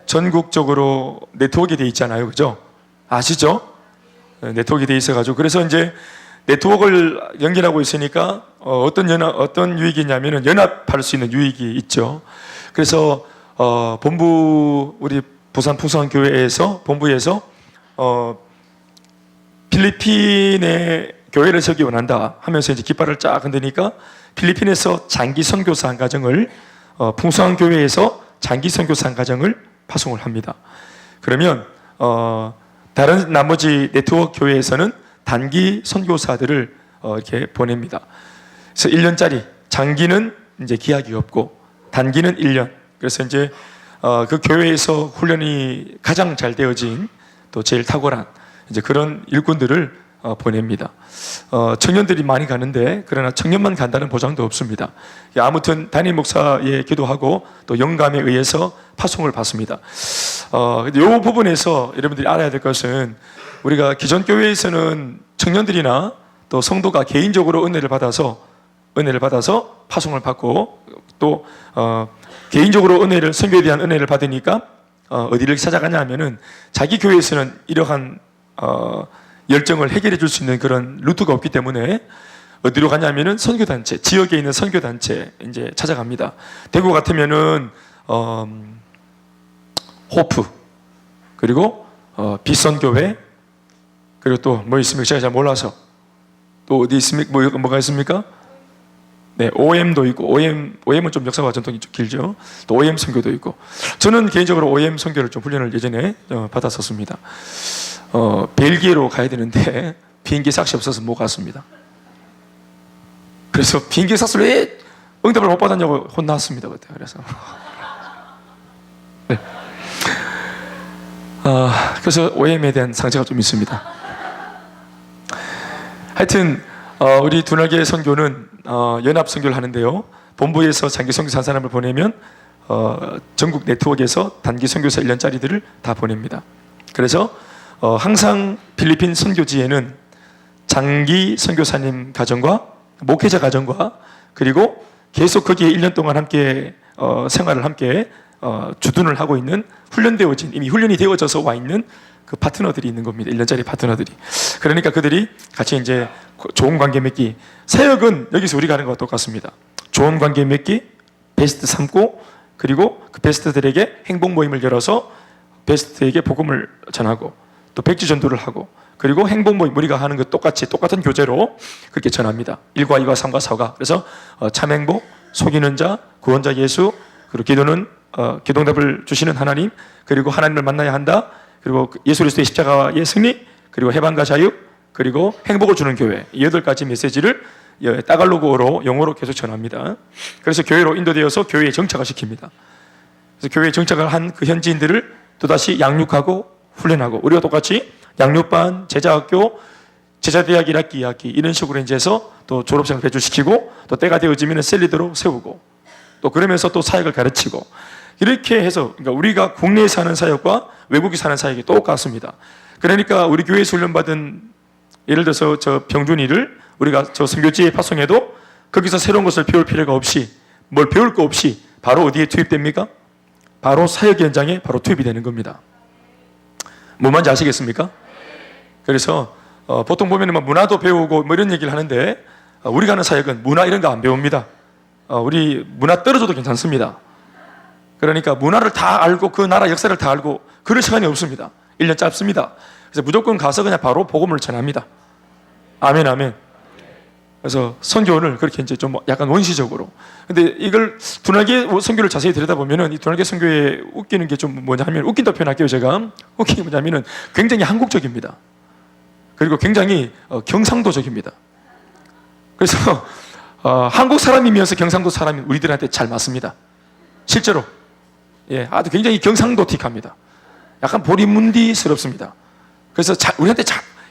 전국적으로 네트워크가 돼 있잖아요. 그죠? 아시죠? 네트워크가 돼 있어가지고. 그래서 이제 네트워크를 연결하고 있으니까 어떤 유익이 있냐면은 연합할 수 있는 유익이 있죠. 그래서 우리 부산 풍성교회에서 본부에서 필리핀에 교회를 세우기 원한다 하면서 이제 깃발을 쫙 흔드니까 필리핀에서 장기 선교사 한 가정을 풍성한 교회에서 장기 선교사 한 가정을 파송을 합니다. 그러면 다른 나머지 네트워크 교회에서는 단기 선교사들을 이렇게 보냅니다. 그래서 1년짜리, 장기는 이제 기약이 없고 단기는 1년. 그래서 이제 그 교회에서 훈련이 가장 잘 되어진 또 제일 탁월한 이제 그런 일꾼들을 보냅니다. 청년들이 많이 가는데 그러나 청년만 간다는 보장도 없습니다. 아무튼 담임 목사의 기도하고 또 영감에 의해서 파송을 받습니다. 이 부분에서 여러분들이 알아야 될 것은 우리가 기존 교회에서는 청년들이나 또 성도가 개인적으로 은혜를 받아서 파송을 받고 또 개인적으로 선교에 대한 은혜를 받으니까 어디를 찾아가냐 하면은 자기 교회에서는 이러한 열정을 해결해 줄 수 있는 그런 루트가 없기 때문에 어디로 가냐면은 선교단체, 지역에 있는 선교단체 이제 찾아갑니다. 대구 같으면은 호프, 그리고 빛선교회, 그리고 또 뭐 있습니까? 제가 잘 몰라서 또 어디 있습니까? 뭐가 있습니까? 네, OM도 있고, OM은 좀 역사와 전통이 좀 길죠. 또 OM 선교도 있고. 저는 개인적으로 OM 선교를 좀 훈련을 예전에 받았었습니다. 벨기에로 가야 되는데 비행기 삭시 없어서 못 갔습니다. 그래서 비행기 삭스를 왜 응답을 못 받았냐고 혼났습니다 그때. 그래서 네. 그래서 OM에 대한 상처가 좀 있습니다. 하여튼 우리 두날개 선교는 연합 선교를 하는데요. 본부에서 장기 선교사 한 사람을 보내면 전국 네트워크에서 단기 선교사 1년짜리들을 다 보냅니다. 그래서 항상 필리핀 선교지에는 장기 선교사님 가정과 목회자 가정과 그리고 계속 거기에 1년 동안 함께 생활을 함께 주둔을 하고 있는 이미 훈련이 되어져서 와 있는 그 파트너들이 있는 겁니다. 1년짜리 파트너들이. 그러니까 그들이 같이 이제 좋은 관계 맺기. 사역은 여기서 우리가 하는 것과 똑같습니다. 좋은 관계 맺기, 베스트 삼고, 그리고 그 베스트들에게 행복 모임을 열어서 베스트에게 복음을 전하고, 또 백지 전도를 하고, 그리고 행복 모임 우리가 하는 것 똑같은 교재로 그렇게 전합니다. 1과 2과 3과 4과. 그래서 참행복, 속이는 자, 구원자 예수, 그리고 기도는 기도답을 주시는 하나님, 그리고 하나님을 만나야 한다. 그리고 예수 그리스도의 십자가의 승리, 그리고 해방과 자유, 그리고 행복을 주는 교회. 이 8가지 메시지를 따갈로그어로 영어로 계속 전합니다. 그래서 교회로 인도되어서 교회에 정착을 시킵니다. 그래서 교회에 정착을 한 그 현지인들을 또다시 양육하고 훈련하고, 우리가 똑같이 양육반, 제자학교, 제자대학 1학기, 2학기 이런 식으로 이제 해서 또 졸업생을 배출시키고, 또 때가 되어지면 셀리더로 세우고, 또 그러면서 또 사역을 가르치고, 이렇게 해서 그러니까 우리가 국내에서 하는 사역과 외국에서 하는 사역이 똑같습니다. 그러니까 우리 교회에서 훈련받은, 예를 들어서 저 병준이를 우리가 저 선교지에 파송해도 거기서 새로운 것을 배울 필요가 없이, 뭘 배울 거 없이 바로 어디에 투입됩니까? 바로 사역 현장에 바로 투입이 되는 겁니다. 뭐 말인지 아시겠습니까? 그래서 보통 보면은 문화도 배우고 뭐 이런 얘기를 하는데 우리가 하는 사역은 문화 이런 거 안 배웁니다. 우리 문화 떨어져도 괜찮습니다. 그러니까 문화를 다 알고 그 나라 역사를 다 알고 그럴 시간이 없습니다. 1년 짧습니다. 그래서 무조건 가서 그냥 바로 복음을 전합니다. 아멘, 아멘. 그래서 선교를 그렇게 이제 좀 약간 원시적으로. 근데 이걸 두날개 선교를 자세히 들여다보면은 이 두날개 선교에 웃기는 게 좀 뭐냐 하면, 웃긴다 표현할게요, 제가. 웃긴 게 뭐냐면은 굉장히 한국적입니다. 그리고 굉장히 경상도적입니다. 그래서 한국 사람이면서 경상도 사람이 우리들한테 잘 맞습니다. 실제로. 예, 아주 굉장히 경상도틱합니다. 약간 보리문디스럽습니다. 그래서 우리한테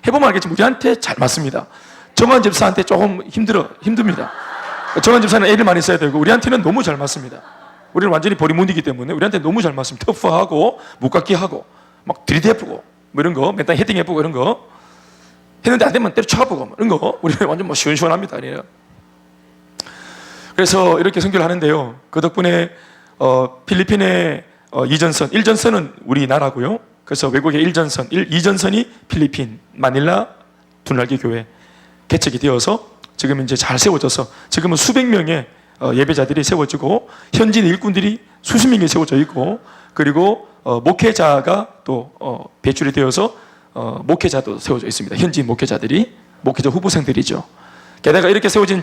해보면 알겠지만 우리한테 잘 맞습니다. 정한 집사한테 조금 힘듭니다. 정한 집사는 애를 많이 써야 되고 우리한테는 너무 잘 맞습니다. 우리는 완전히 보리문디이기 때문에 우리한테 너무 잘 맞습니다. 터프하고 묵각기하고 막 들이대쁘고 뭐 이런 거, 맨날 헤딩해보고 이런 거 했는데 안 되면 때려쳐보고 뭐 이런 거 우리는 완전 뭐 시원시원합니다. 그래서 이렇게 선교를 하는데요. 그 덕분에 필리핀에 이전선, 1전선은 우리나라고요. 그래서 외국의 1전선, 2전선이 필리핀 마닐라 두날개 교회 개척이 되어서 지금 이제 잘 세워져서 지금은 수백 명의 예배자들이 세워지고 현지인 일꾼들이 수십 명이 세워져 있고, 그리고 목회자가 또 배출이 되어서 목회자도 세워져 있습니다. 현지인 목회자들이, 목회자 후보생들이죠. 게다가 이렇게 세워진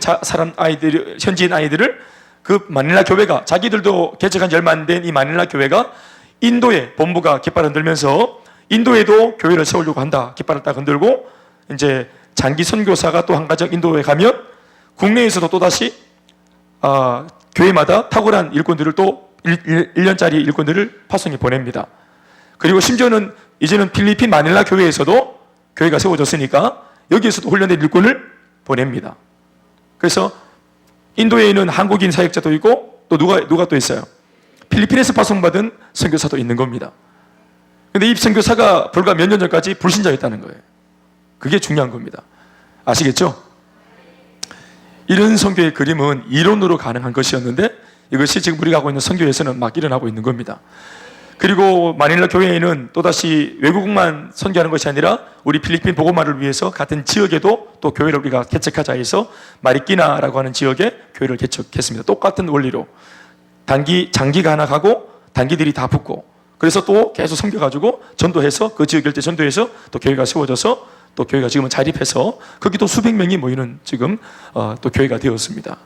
현지인 아이들을 그 마닐라 교회가, 자기들도 개척한 지 얼마 안 된 이 마닐라 교회가 인도에 본부가 깃발 흔들면서 인도에도 교회를 세우려고 한다. 깃발을 딱 흔들고 이제 장기 선교사가 또 한 가정 인도에 가면 국내에서도 또다시 교회마다 탁월한 일꾼들을 또 1년짜리 일꾼들을 파송해 보냅니다. 그리고 심지어는 이제는 필리핀 마닐라 교회에서도 교회가 세워졌으니까 여기에서도 훈련된 일꾼을 보냅니다. 그래서 인도에 있는 한국인 사역자도 있고 또 누가 또 있어요? 필리핀에서 파송받은 선교사도 있는 겁니다. 근데 이 선교사가 불과 몇 년 전까지 불신자였다는 거예요. 그게 중요한 겁니다. 아시겠죠? 이런 선교의 그림은 이론으로 가능한 것이었는데 이것이 지금 우리가 하고 있는 선교에서는 막 일어나고 있는 겁니다. 그리고 마닐라 교회에는 또다시 외국만 선교하는 것이 아니라 우리 필리핀 복음화를 위해서 같은 지역에도 또 교회를 우리가 개척하자 해서 마리끼나라고 하는 지역에 교회를 개척했습니다. 똑같은 원리로 장기가 하나 가고 단기들이 다 붙고, 그래서 또 계속 섬겨가지고 전도해서 그 지역 일대 전도해서 또 교회가 세워져서 또 교회가 지금은 자립해서 거기도 수백 명이 모이는 지금 또 교회가 되었습니다.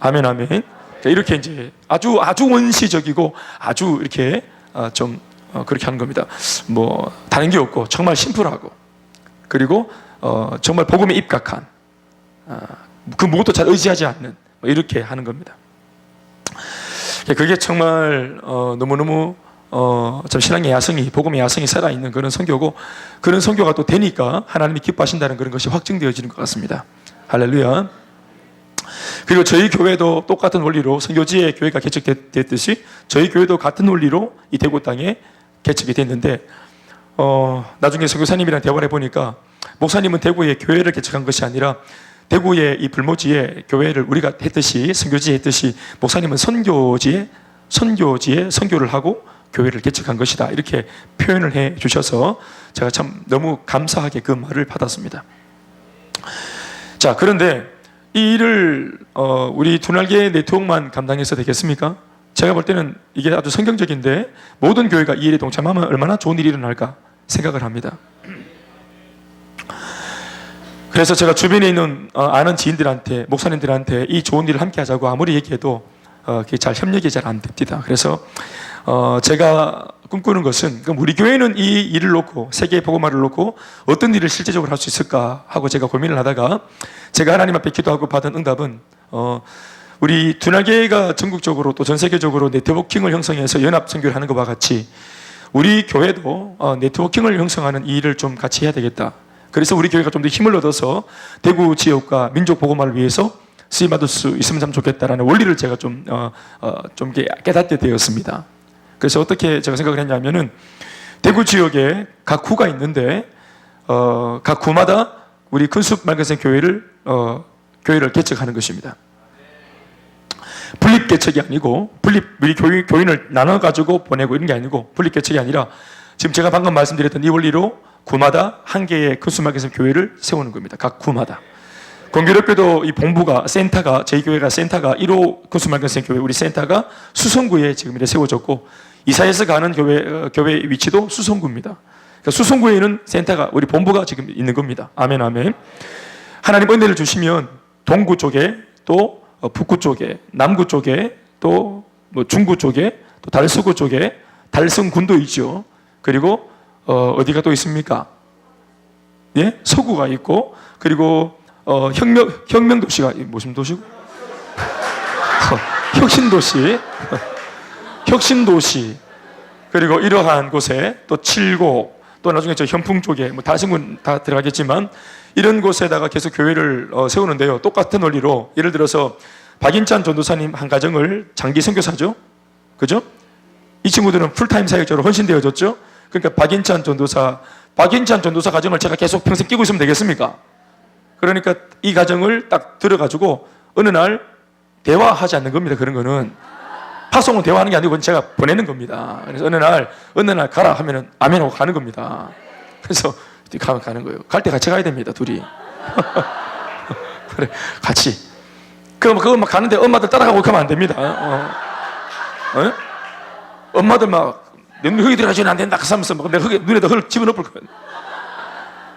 아멘, 아멘. 이렇게 이제 아주 원시적이고 아주 이렇게 좀 그렇게 하는 겁니다. 뭐 다른 게 없고 정말 심플하고, 그리고 정말 복음에 입각한, 그 무엇도 잘 의지하지 않는, 이렇게 하는 겁니다. 그게 정말 너무너무 참 신앙의 야성이, 복음의 야성이 살아있는 그런 선교고, 그런 선교가 또 되니까 하나님이 기뻐하신다는 그런 것이 확증되어지는 것 같습니다. 할렐루야. 그리고 저희 교회도 똑같은 원리로 선교지에 교회가 개척됐듯이 저희 교회도 같은 원리로 이 대구 땅에 개척이 됐는데, 나중에 선교사님이랑 대화를 해보니까 목사님은 대구에 교회를 개척한 것이 아니라 대구의 이 불모지에 교회를 우리가 했듯이, 선교지에 했듯이 목사님은 선교지에 선교를 하고 교회를 개척한 것이다, 이렇게 표현을 해 주셔서 제가 참 너무 감사하게 그 말을 받았습니다. 자, 그런데 이 일을 우리 두날개 네트워크만 감당해서 되겠습니까? 제가 볼 때는 이게 아주 성경적인데 모든 교회가 이 일에 동참하면 얼마나 좋은 일이 일어날까 생각을 합니다. 그래서 제가 주변에 있는 아는 지인들한테, 목사님들한테 이 좋은 일을 함께 하자고 아무리 얘기해도 그게 잘 협력이 잘 안 됩니다. 그래서 제가 꿈꾸는 것은, 그럼 우리 교회는 이 일을 놓고, 세계의 복음화를 놓고 어떤 일을 실제적으로 할 수 있을까 하고 제가 고민을 하다가 제가 하나님 앞에 기도하고 받은 응답은 우리 두날개가 전국적으로 또 전 세계적으로 네트워킹을 형성해서 연합 선교를 하는 것과 같이 우리 교회도 네트워킹을 형성하는 이 일을 좀 같이 해야 되겠다. 그래서 우리 교회가 좀 더 힘을 얻어서 대구 지역과 민족 복음화를 위해서 쓰임받을 수 있으면 참 좋겠다라는 원리를 제가 좀 깨닫게 되었습니다. 그래서 어떻게 제가 생각을 했냐면은 대구 지역에 각 구가 있는데 각 구마다 우리 큰숲 맑은생 교회를 개척하는 것입니다. 분립 개척이 아니고, 우리 교인을 나눠 가지고 보내고 이런 게 아니고 분립 개척이 아니라 지금 제가 방금 말씀드렸던 이 원리로 구마다 한 개의 큰숲 맑은생 교회를 세우는 겁니다. 각 구마다. 공교롭게도 이 본부가, 센터가, 저희 교회가 센터가 1호 큰숲 맑은생 교회, 우리 센터가 수성구에 지금 이렇게 세워졌고, 이사에서 가는 교회 위치도 수성구입니다. 그러니까 수성구에는 센터가, 우리 본부가 지금 있는 겁니다. 아멘, 아멘. 하나님 은혜를 주시면 동구 쪽에, 또 북구 쪽에, 남구 쪽에, 또 뭐 중구 쪽에, 또 달서구 쪽에, 달성군도 있죠. 그리고 어디가 또 있습니까? 예? 서구가 있고, 그리고 혁명도시가 무슨 도시고? 혁신도시. 그리고 이러한 곳에 또 칠곡, 또 나중에 저 현풍 쪽에 뭐 달성군 다 들어가겠지만 이런 곳에다가 계속 교회를 세우는데요. 똑같은 원리로 예를 들어서 박인찬 전도사님 한 가정을 장기 선교사죠. 그죠? 이 친구들은 풀타임 사역자로 헌신되어졌죠. 그러니까 박인찬 전도사 가정을 제가 계속 평생 끼고 있으면 되겠습니까? 그러니까 이 가정을 딱 들어가지고 어느 날 대화하지 않는 겁니다. 그런 거는 파송은 대화하는 게 아니고 제가 보내는 겁니다. 그래서 어느 날 가라 하면은 아멘하고 가는 겁니다. 그래서 가는 거예요. 갈 때 같이 가야 됩니다, 둘이. 그래, 같이. 그럼 그거 막 가는데 엄마들 따라가고 가면 안 됩니다. 엄마들 막 내 흙이 들어가지는 안 된다 하면서 내 흙에 눈에다 흙을 집어넣을 거예요.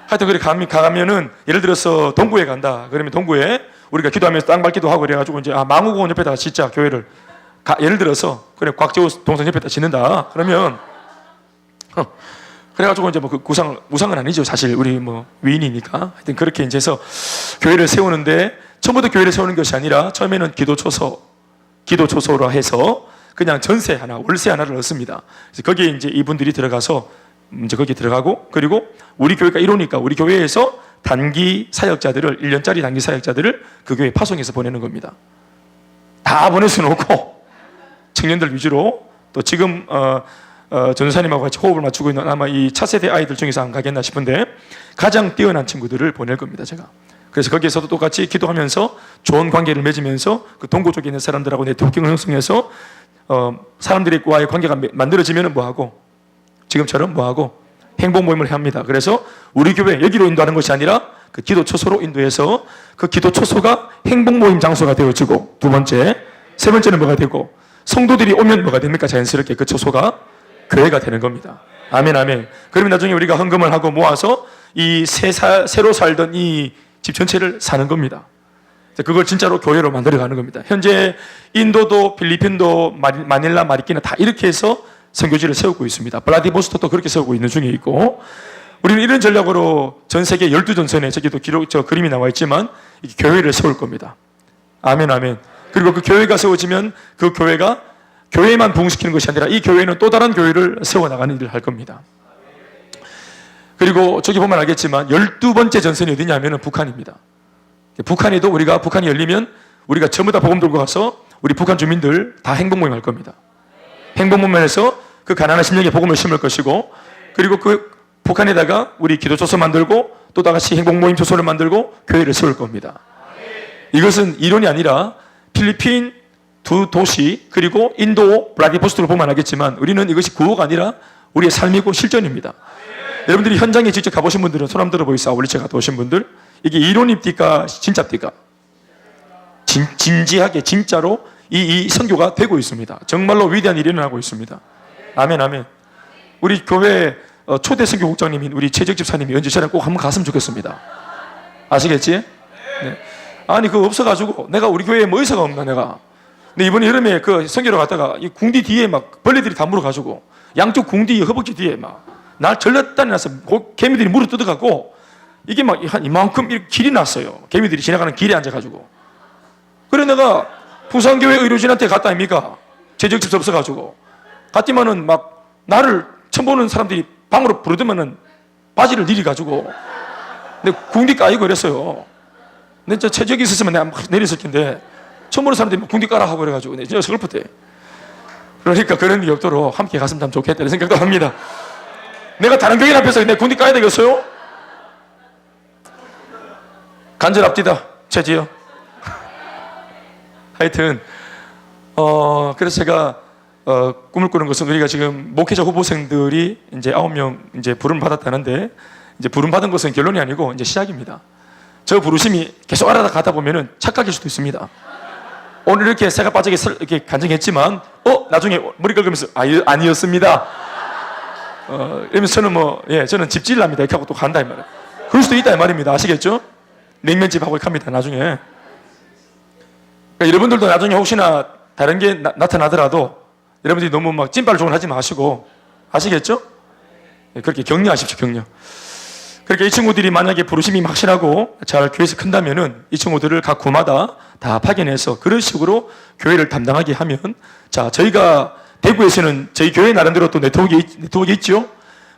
하여튼 그래 가면은 예를 들어서 동구에 간다. 그러면 동구에 우리가 기도하면서 땅 밟기도 하고 그래가지고 이제 망우공원 옆에다가 짓자 교회를. 예를 들어서 그래 곽재우 동상 옆에다 짓는다. 그러면 그래가지고 이제 뭐 그 우상은 아니죠. 사실 우리 뭐 위인이니까. 하여튼 그렇게 이제 해서 교회를 세우는데 처음부터 교회를 세우는 것이 아니라 처음에는 기도초소로 해서 그냥 전세 하나, 월세 하나를 얻습니다. 그래서 거기에 이제 이분들이 들어가서 이제 거기 들어가고 그리고 우리 교회가 이러니까 우리 교회에서 단기 사역자들을 1년짜리 단기 사역자들을 그 교회에 파송해서 보내는 겁니다. 다 보낼 수는 없고 청년들 위주로 또 지금 전도사님하고 같이 호흡을 맞추고 있는 아마 이 차세대 아이들 중에서 안 가겠나 싶은데 가장 뛰어난 친구들을 보낼 겁니다. 제가. 그래서 거기에서도 똑같이 기도하면서 좋은 관계를 맺으면서 그 동고 쪽에 있는 사람들하고 네트워킹을 형성해서 사람들과의 관계가 만들어지면 뭐하고 지금처럼 뭐하고 행복 모임을 합니다. 그래서 우리 교회 여기로 인도하는 것이 아니라 그 기도 초소로 인도해서 그 기도 초소가 행복 모임 장소가 되어지고 두 번째, 세 번째는 뭐가 되고 성도들이 오면 뭐가 됩니까? 자연스럽게 그 초소가 교회가 되는 겁니다. 아멘, 아멘. 그러면 나중에 우리가 헌금을 하고 모아서 이 새로 살던 이 집 전체를 사는 겁니다. 그걸 진짜로 교회로 만들어가는 겁니다. 현재 인도도 필리핀도 마닐라, 마리끼나 다 이렇게 해서 선교지를 세우고 있습니다. 블라디보스토크도 그렇게 세우고 있는 중에 있고 우리는 이런 전략으로 전 세계 12전선에 저기도 그림이 나와 있지만 교회를 세울 겁니다. 아멘, 아멘. 그리고 그 교회가 세워지면 그 교회가 교회만 부흥시키는 것이 아니라 이 교회는 또 다른 교회를 세워나가는 일을 할 겁니다. 그리고 저기 보면 알겠지만 12번째 전선이 어디냐면 북한입니다. 북한에도 북한이 열리면 우리가 전부 다 복음 들고 가서 우리 북한 주민들 다 행복모임 할 겁니다. 행복모임에서 그 가난한 심령에 복음을 심을 것이고 그리고 그 북한에다가 우리 기도초소 만들고 또 다같이 행복모임 초소를 만들고 교회를 세울 겁니다. 이것은 이론이 아니라 필리핀 두 도시 그리고 인도 블라디보스토크를 보면 알겠지만 우리는 이것이 구호가 아니라 우리의 삶이고 실전입니다. 여러분들이 현장에 직접 가보신 분들은 손 한번 들어보이소. 아울리체 갔다 오신 분들 이게 이론입니까? 진짜입니까? 진지하게 진짜로 이 선교가 되고 있습니다. 정말로 위대한 일이 일어나고 있습니다. 아멘, 아멘. 우리 교회 초대 선교국장님인 우리 최적 집사님이 언제 저랑 꼭 한번 갔으면 좋겠습니다. 아시겠지? 네. 아니 그거 없어가지고 내가 우리 교회에 뭐 의사가 없나 내가. 근데 이번 여름에 그 선교로 갔다가 이 궁디 뒤에 막 벌레들이 다 물어가지고 양쪽 궁디 허벅지 뒤에 막 날 절렸다니 나서 개미들이 물어 뜯어갖고 이게 막 한 이만큼 이렇게 길이 났어요. 개미들이 지나가는 길에 앉아가지고. 그래 내가 부산교회 의료진한테 갔다 아닙니까? 재정집 없어가지고. 갔더니만은 막 나를 처음 보는 사람들이 방으로 부르더만은 바지를 내려가지고 근데 궁디 까이고 이랬어요. 근데 저 체적이 있었으면 내가 막 내렸을 텐데 처음 보는 사람들이 궁디 까라 하고 그래가지고 진짜 슬펐대. 그러니까 그런 일이 없도록 함께 갔으면 참 좋겠다는 생각도 합니다. 내가 다른 교인 앞에서 내 군디 까야 되겠어요? 간절합디다, 최지요. 하여튼, 그래서 제가, 꿈을 꾸는 것은 우리가 지금 목회자 후보생들이 이제 9명 이제 부름을 받았다는데, 이제 부름 받은 것은 결론이 아니고 이제 시작입니다. 저 부르심이 계속 알아가다 보면은 착각일 수도 있습니다. 오늘 이렇게 새가 빠지게 이렇게 간증했지만, 나중에 머리 긁으면서, 아니었습니다. 이러면서 저는 저는 집질납니다. 이렇게 하고 또 간다, 이 말이에요. 그럴 수도 있다, 이 말입니다. 아시겠죠? 냉면집하고 이렇게 합니다, 나중에. 그러니까 여러분들도 나중에 혹시나 다른 게 나타나더라도 여러분들이 너무 막 찐빨 조언 하지 마시고, 아시겠죠? 그렇게 격려하십시오, 격려. 그러니까 이 친구들이 만약에 부르심이 확실하고 잘 교회에서 큰다면은 이 친구들을 각 구마다 다 파견해서 그런 식으로 교회를 담당하게 하면 자, 저희가 대구에서는 저희 교회 나름대로 또 네트워크 있죠?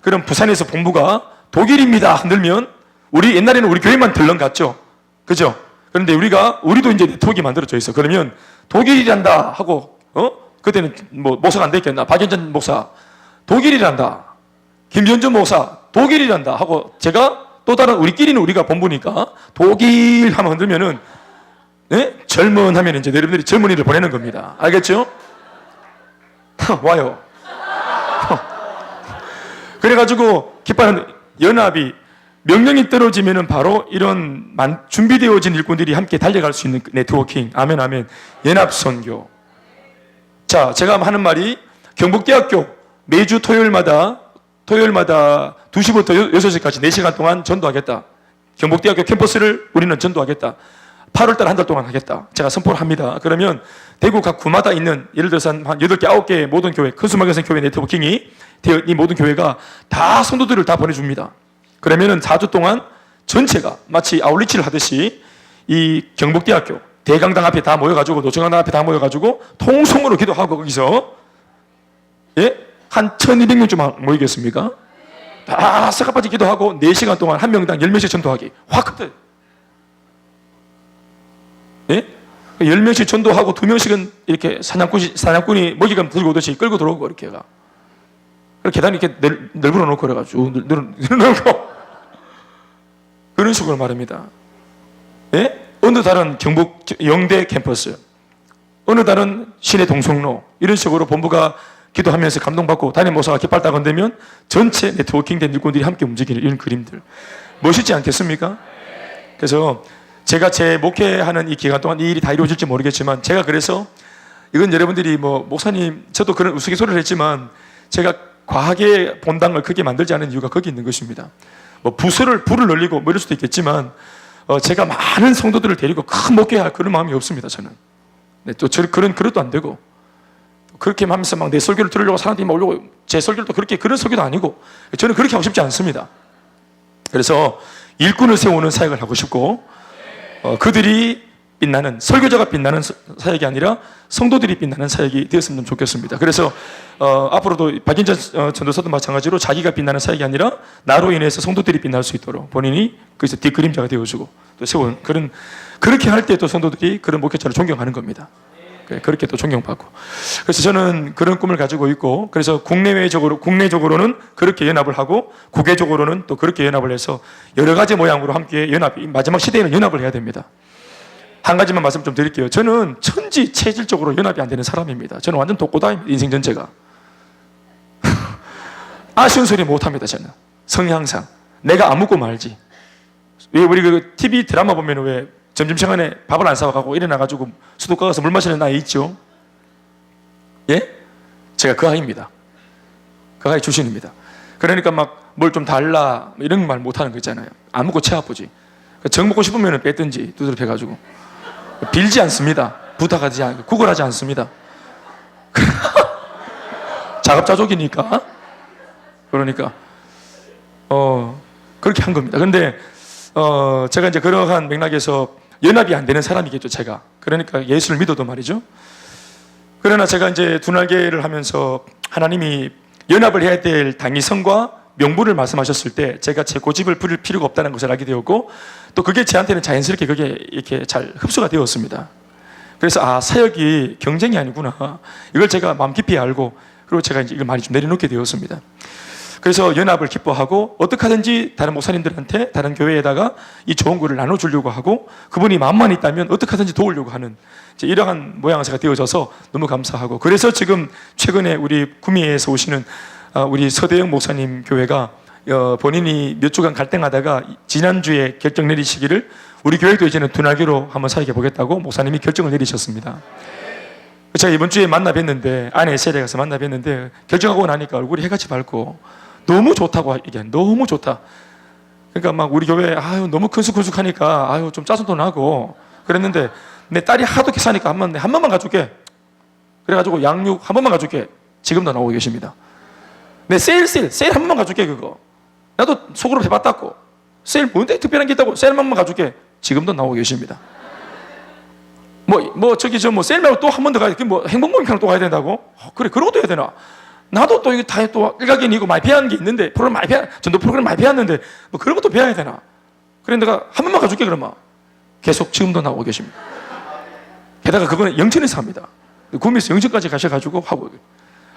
그럼 부산에서 본부가 독일입니다 흔들면 우리 옛날에는 우리 교회만 덜렁 갔죠? 그죠? 그런데 우리도 이제 네트워크가 만들어져 있어. 그러면 독일이란다 하고, 그때는 뭐 목사가 안 됐겠나? 박연전 목사, 독일이란다. 김전준 목사, 독일이란다 하고 제가 또 다른 우리끼리는 우리가 본부니까 독일 하면 흔들면은, 네? 젊은 하면 이제 여러분들이 젊은이를 보내는 겁니다. 알겠죠? 와요. 그래가지고 기뻐하는 연합이 명령이 떨어지면은 바로 이런 준비되어진 일꾼들이 함께 달려갈 수 있는 네트워킹. 아멘, 아멘. 연합선교. 자, 제가 하는 말이 경북대학교 매주 토요일마다 2시부터 6시까지 4시간 동안 전도하겠다. 경북대학교 캠퍼스를 우리는 전도하겠다. 8월달 한 달 동안 하겠다. 제가 선포를 합니다. 그러면 대구 각 구마다 있는 예를 들어서 한 8개, 9개의 모든 교회, 큰 수막에서 교회 네트워킹이 이 모든 교회가 다 성도들을 다 보내줍니다. 그러면은 4주 동안 전체가 마치 아울리치를 하듯이 이 경북대학교 대강당 앞에 다 모여가지고 노정강당 앞에 다 모여가지고 통성으로 기도하고 거기서 한 1200명쯤 모이겠습니까? 다 싹까지 기도하고 4시간 동안 한 명당 10명씩 전도하기. 확 그때 10명씩 전도하고 2명씩은 이렇게 사냥꾼이 먹이감 들고 오듯이 끌고 들어오고 이렇게 가. 계단이 이렇게 넓어 놓고 그래가지고 늘어놓고 그런 식으로 말입니다. 어느 달은 경북 영대 캠퍼스, 어느 달은 시내 동성로 이런 식으로 본부가 기도하면서 감동받고 담임 목사가 깃발 건들면 전체 네트워킹된 일꾼들이 함께 움직이는 이런 그림들 멋있지 않겠습니까? 그래서 제가 제 목회하는 이 기간 동안 이 일이 다 이루어질지 모르겠지만 제가 그래서 이건 여러분들이 목사님 저도 그런 우스갯소리를 했지만 제가 과하게 본당을 크게 만들지 않은 이유가 거기 있는 것입니다. 불을 늘리고 이럴 수도 있겠지만 제가 많은 성도들을 데리고 큰 목회할 그런 마음이 없습니다. 저는 또 그런 그릇도 안 되고 그렇게 하면서 막 내 설교를 들으려고 사람들이 막 오려고 제 설교를 또 그런 설교도 아니고 저는 그렇게 하고 싶지 않습니다. 그래서 일꾼을 세우는 사역을 하고 싶고 그들이 빛나는 설교자가 빛나는 사역이 아니라 성도들이 빛나는 사역이 되었으면 좋겠습니다. 그래서 앞으로도 박인전 전도사도 마찬가지로 자기가 빛나는 사역이 아니라 나로 인해서 성도들이 빛날 수 있도록 본인이 그래서 뒷그림자가 되어주고 또 세운 그렇게 할 때 또 성도들이 그런 목회자를 존경하는 겁니다. 그렇게 또 존경받고. 그래서 저는 그런 꿈을 가지고 있고, 그래서 국내적으로는 그렇게 연합을 하고, 국외적으로는 또 그렇게 연합을 해서 여러 가지 모양으로 함께 마지막 시대에는 연합을 해야 됩니다. 한 가지만 말씀 좀 드릴게요. 저는 체질적으로 연합이 안 되는 사람입니다. 저는 완전 독고다입니다. 인생 전체가. 아쉬운 소리 못 합니다. 저는. 성향상. 내가 안 묻고 말지. 왜 우리 그 TV 드라마 보면 왜 점심시간에 밥을 안 사와가고 일어나가지고 수도가 가서 물 마시는 아이 있죠? 예? 제가 그 아이입니다. 그 아이 출신입니다. 그러니까 막 뭘 좀 달라 이런 말 못하는 거 있잖아요. 안 먹고 체 아프지. 정 먹고 싶으면 뺐든지 두드려 패가지고 빌지 않습니다. 부탁하지 않고 구걸하지 않습니다. 자급자족이니까. 그러니까 그렇게 한 겁니다. 근데 제가 이제 그러한 맥락에서 연합이 안 되는 사람이겠죠, 제가. 그러니까 예수를 믿어도 말이죠. 그러나 제가 이제 두날개를 하면서 하나님이 연합을 해야 될 당위성과 명분을 말씀하셨을 때 제가 제 고집을 부릴 필요가 없다는 것을 알게 되었고 또 그게 저한테는 자연스럽게 그게 이렇게 잘 흡수가 되었습니다. 그래서 사역이 경쟁이 아니구나. 이걸 제가 마음 깊이 알고 그리고 제가 이제 이걸 많이 좀 내려놓게 되었습니다. 그래서 연합을 기뻐하고 어떻게 하든지 다른 목사님들한테 다른 교회에다가 이 좋은 거를 나눠주려고 하고 그분이 마음만 있다면 어떻게 하든지 도우려고 하는 이러한 모양새가 되어져서 너무 감사하고 그래서 지금 최근에 우리 구미에서 오시는 우리 서대영 목사님 교회가 본인이 몇 주간 갈등하다가 지난주에 결정 내리시기를 우리 교회도 이제는 두날개로 한번 사역해 보겠다고 목사님이 결정을 내리셨습니다. 제가 이번 주에 만나 뵀는데 아내 세례 가서 만나 뵀는데 결정하고 나니까 얼굴이 해같이 밝고 너무 좋다고 얘기한 너무 좋다. 그러니까 막 우리 교회 너무 큰숙하니까 좀 짜증도 나고 그랬는데 내 딸이 하도 기사니까 한 번만 가줄게. 그래가지고 양육 한 번만 가줄게. 지금도 나오고 계십니다. 내 세일 한 번만 가줄게 그거. 나도 속으로 해봤다고. 세일 뭔데 특별한 게 있다고 세일 한 번만 가줄게. 지금도 나오고 계십니다. 세일 말고 또 한 번 더 가야 돼. 행복모임 또 가야 된다고? 그래, 그런 것도 해야 되나? 나도 또 이게 다 또 일각견이고 많이 배우는 게 있는데, 전도 프로그램 많이 배웠는데, 그런 것도 배워야 되나? 그래, 내가 한 번만 가줄게, 그러면. 계속 지금도 나오고 계십니다. 게다가 그거는 영천에서 합니다. 구미에서 영천까지 가셔가지고 하고.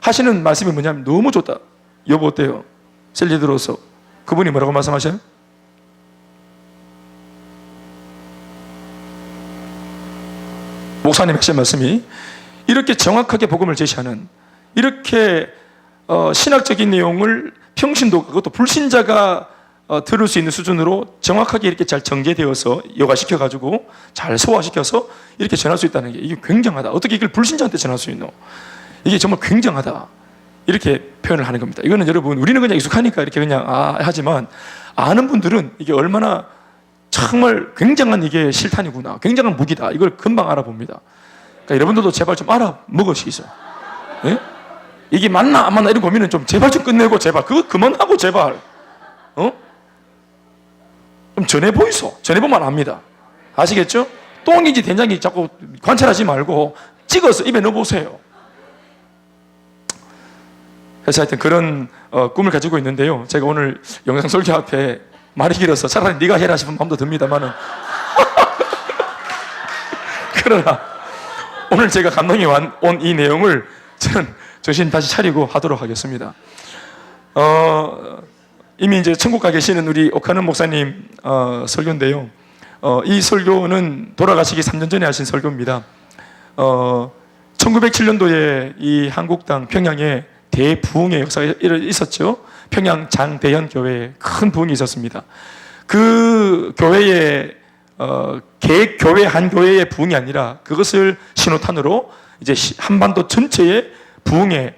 하시는 말씀이 뭐냐면, 너무 좋다. 여보, 어때요? 셀리들로서. 그분이 뭐라고 말씀하셔요? 목사님 하신 말씀이 이렇게 정확하게 복음을 제시하는 이렇게 신학적인 내용을 평신도 그것도 불신자가 들을 수 있는 수준으로 정확하게 이렇게 잘 전개되어서 여과시켜가지고 잘 소화시켜서 이렇게 전할 수 있다는 게 이게 굉장하다. 어떻게 이걸 불신자한테 전할 수 있노? 이게 정말 굉장하다. 이렇게 표현을 하는 겁니다. 이거는 여러분 우리는 그냥 익숙하니까 이렇게 그냥 하지만 아는 분들은 이게 얼마나 정말 굉장한 이게 실탄이구나, 굉장한 무기다, 이걸 금방 알아봅니다. 그러니까 여러분들도 제발 좀 알아먹으시죠. 예? 이게 맞나 안 맞나 이런 고민은 좀 제발 좀 끝내고 제발 그거 그만하고 제발 좀 전해보이소. 전해보면 압니다. 아시겠죠? 똥인지 된장인지 자꾸 관찰하지 말고 찍어서 입에 넣어보세요. 그래서 하여튼 그런 꿈을 가지고 있는데요. 제가 오늘 영상 설교 앞에 말이 길어서 차라리 네가 해라 싶은 마음도 듭니다만은 그러나 오늘 제가 감동이 온 이 내용을 저는 정신 다시 차리고 하도록 하겠습니다. 이미 이제 천국 가 계시는 우리 오카는 목사님 설교인데요. 이 설교는 돌아가시기 3년 전에 하신 설교입니다. 1907년도에 이 한국 땅 평양에 대부흥의 역사가 있었죠. 평양 장대현 교회에 큰 부흥이 있었습니다. 그 교회의 교회 한 교회의 부흥이 아니라 그것을 신호탄으로 이제 한반도 전체의 부흥의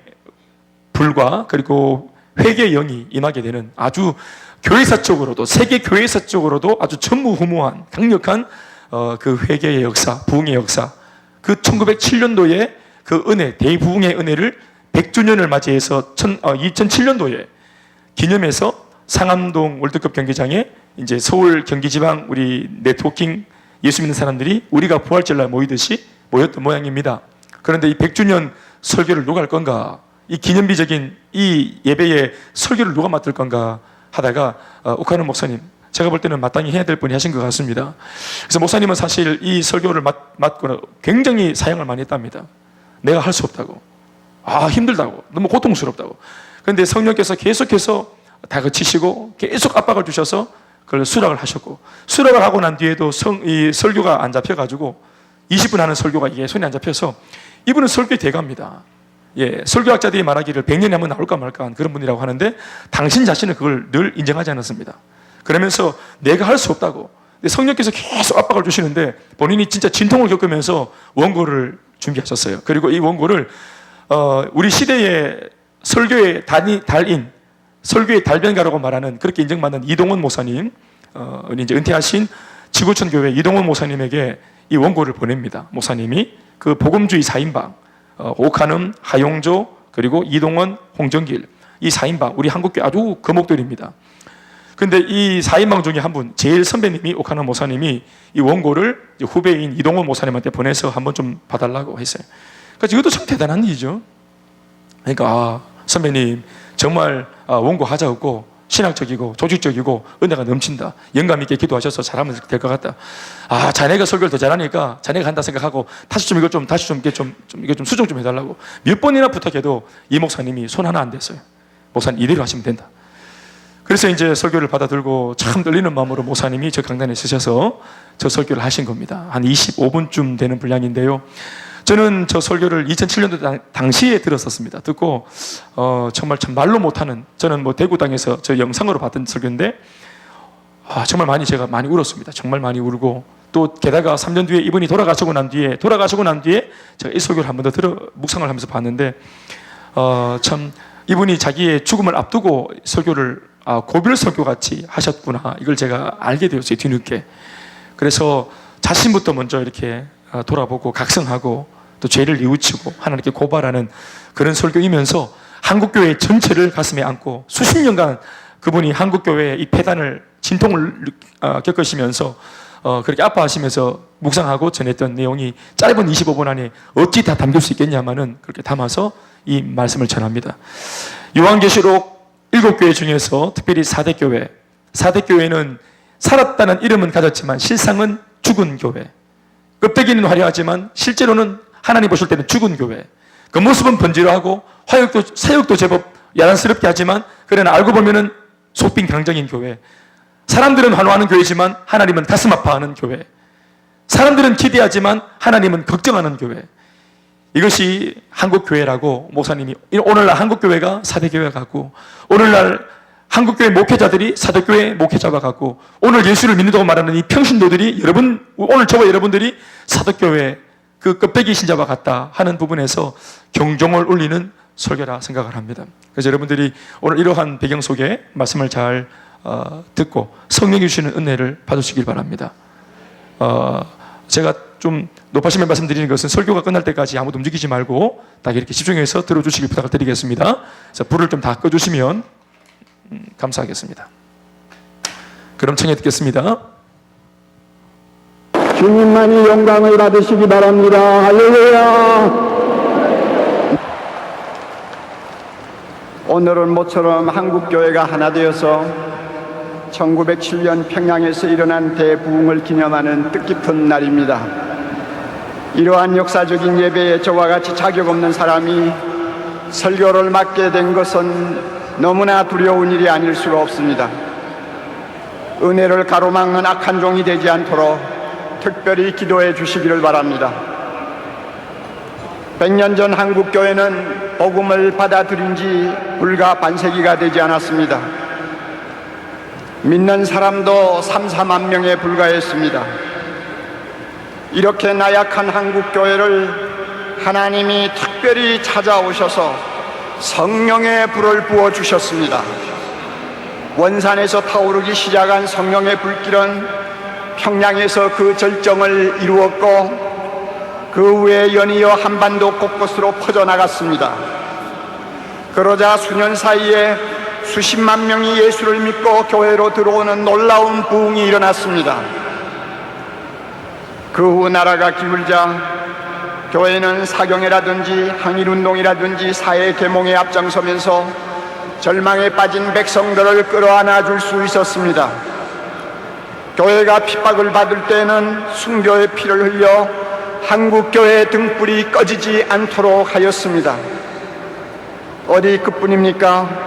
불과 그리고 회개의 영이 임하게 되는 아주 교회사적으로도 세계 교회사적으로도 아주 전무후무한 강력한 그 회개의 역사, 부흥의 역사, 그 1907년도에 그 은혜, 대부흥의 은혜를 100주년을 맞이해서 2007년도에 기념해서 상암동 월드컵 경기장에 이제 서울 경기지방 우리 네트워킹 예수 믿는 사람들이 우리가 부활절날 모이듯이 모였던 모양입니다. 그런데 이 100주년 설교를 누가 할 건가? 이 기념비적인 이 예배의 설교를 누가 맡을 건가 하다가 오카는 목사님, 제가 볼 때는 마땅히 해야 될 분이 하신 것 같습니다. 그래서 목사님은 사실 이 설교를 맡고 굉장히 사양을 많이 했답니다. 내가 할 수 없다고, 힘들다고, 너무 고통스럽다고. 그런데 성령께서 계속해서 다그치시고 계속 압박을 주셔서 그걸 수락을 하셨고, 수락을 하고 난 뒤에도 이 설교가 안 잡혀가지고 20분 하는 설교가 이게 손이 안 잡혀서 이분은 설교에 대갑니다. 예, 설교학자들이 말하기를 100년에 한번 나올까 말까 한 그런 분이라고 하는데 당신 자신은 그걸 늘 인정하지 않았습니다. 그러면서 내가 할 수 없다고. 성령께서 계속 압박을 주시는데 본인이 진짜 진통을 겪으면서 원고를 준비하셨어요. 그리고 이 원고를 우리 시대의 설교의 달인, 설교의 달변가라고 말하는 그렇게 인정받는 이동원 목사님, 이제 은퇴하신 지구촌 교회 이동원 목사님에게 이 원고를 보냅니다. 목사님이 그 복음주의 4인방 오카눔, 하용조, 그리고 이동원, 홍정길 이 4인방 우리 한국교회 아주 거목들입니다. 그런데 이 4인방 중에 한 분, 제일 선배님이 오카눔 목사님이 이 원고를 후배인 이동원 목사님한테 보내서 한번 좀 봐달라고 했어요. 그러니까 이것도 참 대단한 일이죠. 그러니까 선배님 정말 원고 하자없고 신학적이고 조직적이고 은혜가 넘친다. 영감 있게 기도하셔서 잘하면 될 것 같다. 자네가 설교를 더 잘하니까 자네가 한다 생각하고 다시 좀 이거 좀 수정 좀 해달라고 몇 번이나 부탁해도 이 목사님이 손 하나 안 댔어요. 목사님 이대로 하시면 된다. 그래서 이제 설교를 받아들고 참 떨리는 마음으로 목사님이 저 강단에 서셔서 저 설교를 하신 겁니다. 한 25분쯤 되는 분량인데요. 저는 저 설교를 2007년도 당시에 들었었습니다. 듣고 정말 참 말로 못하는, 저는 뭐 대구 땅에서 저 영상으로 봤던 설교인데 정말 제가 많이 울었습니다. 정말 많이 울고 또 게다가 3년 뒤에 이분이 돌아가시고 난 뒤에 제가 이 설교를 한 번 더 묵상을 하면서 봤는데 참 이분이 자기의 죽음을 앞두고 설교를 고별 설교같이 하셨구나, 이걸 제가 알게 되었어요, 뒤늦게. 그래서 자신부터 먼저 이렇게 돌아보고 각성하고 또 죄를 뉘우치고 하나님께 고발하는 그런 설교이면서 한국교회 전체를 가슴에 안고 수십 년간 그분이 한국교회의 이 폐단을, 진통을 겪으시면서 그렇게 아파하시면서 묵상하고 전했던 내용이 짧은 25분 안에 어찌 다 담길 수 있겠냐마는 그렇게 담아서 이 말씀을 전합니다. 요한계시록 7교회 중에서 특별히 4대 교회, 4대 교회는 살았다는 이름은 가졌지만 실상은 죽은 교회, 껍데기는 화려하지만 실제로는 하나님 보실 때는 죽은 교회, 그 모습은 번지르하고 사역도 제법 야단스럽게 하지만 그러나 알고 보면은 속빈 강정인 교회, 사람들은 환호하는 교회지만 하나님은 가슴 아파하는 교회, 사람들은 기대하지만 하나님은 걱정하는 교회, 이것이 한국교회라고 목사님이, 오늘날 한국교회가 사대교회 같고, 오늘날 한국교회 목회자들이 사도교회 목회자와 같고, 오늘 예수를 믿는다고 말하는 이 평신도들이 오늘 저와 여러분들이 사도교회 그 껍데기 신자와 같다 하는 부분에서 경종을 울리는 설교라 생각을 합니다. 그래서 여러분들이 오늘 이러한 배경 속에 말씀을 잘 듣고 성령이 주시는 은혜를 받으시길 바랍니다. 제가 좀 높아심에 말씀드리는 것은 설교가 끝날 때까지 아무도 움직이지 말고 딱 이렇게 집중해서 들어주시길 부탁을 드리겠습니다. 그래서 불을 좀 다 꺼주시면 감사하겠습니다. 그럼 청해 듣겠습니다. 주님만이 영광을 받으시기 바랍니다. 할렐루야. 오늘은 모처럼 한국교회가 하나 되어서 1907년 평양에서 일어난 대부흥을 기념하는 뜻깊은 날입니다. 이러한 역사적인 예배에 저와 같이 자격 없는 사람이 설교를 맡게 된 것은 너무나 두려운 일이 아닐 수가 없습니다. 은혜를 가로막는 악한 종이 되지 않도록 특별히 기도해 주시기를 바랍니다. 100년 전 한국교회는 복음을 받아들인 지 불과 반세기가 되지 않았습니다. 믿는 사람도 3, 4만 명에 불과했습니다. 이렇게 나약한 한국교회를 하나님이 특별히 찾아오셔서 성령의 불을 부어주셨습니다. 원산에서 타오르기 시작한 성령의 불길은 평양에서 그 절정을 이루었고 그 후에 연이어 한반도 곳곳으로 퍼져나갔습니다. 그러자 수년 사이에 수십만 명이 예수를 믿고 교회로 들어오는 놀라운 부흥이 일어났습니다. 그 후 나라가 기울자 교회는 사경회라든지 항일운동이라든지 사회 계몽에 앞장서면서 절망에 빠진 백성들을 끌어안아 줄 수 있었습니다. 교회가 핍박을 받을 때는 순교의 피를 흘려 한국교회의 등불이 꺼지지 않도록 하였습니다. 어디 그뿐입니까?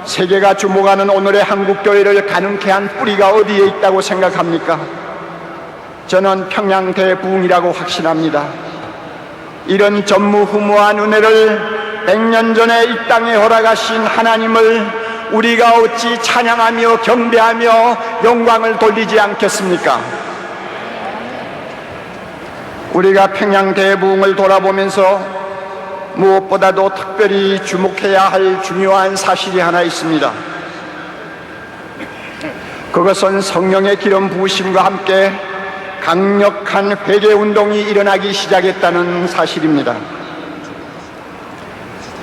세계가 주목하는 오늘의 한국교회를 가능케 한 뿌리가 어디에 있다고 생각합니까? 저는 평양 대부흥이라고 확신합니다. 이런 전무후무한 은혜를 100년 전에 이 땅에 허락하신 하나님을 우리가 어찌 찬양하며 경배하며 영광을 돌리지 않겠습니까? 우리가 평양 대부흥을 돌아보면서 무엇보다도 특별히 주목해야 할 중요한 사실이 하나 있습니다. 그것은 성령의 기름 부으심과 함께 강력한 회개운동이 일어나기 시작했다는 사실입니다.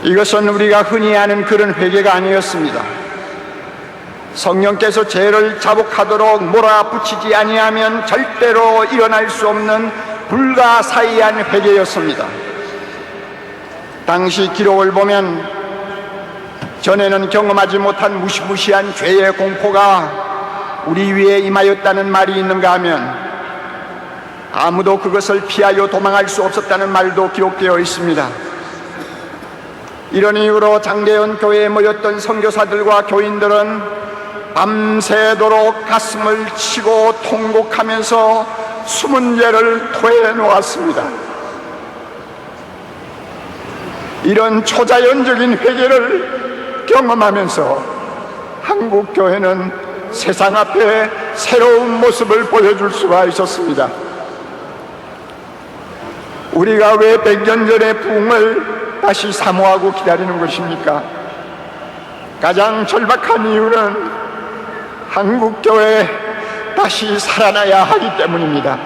이것은 우리가 흔히 아는 그런 회개가 아니었습니다. 성령께서 죄를 자복하도록 몰아붙이지 아니하면 절대로 일어날 수 없는 불가사의한 회개였습니다. 당시 기록을 보면 전에는 경험하지 못한 무시무시한 죄의 공포가 우리 위에 임하였다는 말이 있는가 하면 아무도 그것을 피하여 도망할 수 없었다는 말도 기록되어 있습니다. 이런 이유로 장대현 교회에 모였던 선교사들과 교인들은 밤새도록 가슴을 치고 통곡하면서 숨은 죄를 토해 놓았습니다. 이런 초자연적인 회개를 경험하면서 한국교회는 세상 앞에 새로운 모습을 보여줄 수가 있었습니다. 우리가 왜 100년 전의 부흥을 다시 사모하고 기다리는 것입니까? 가장 절박한 이유는 한국교회 다시 살아나야 하기 때문입니다.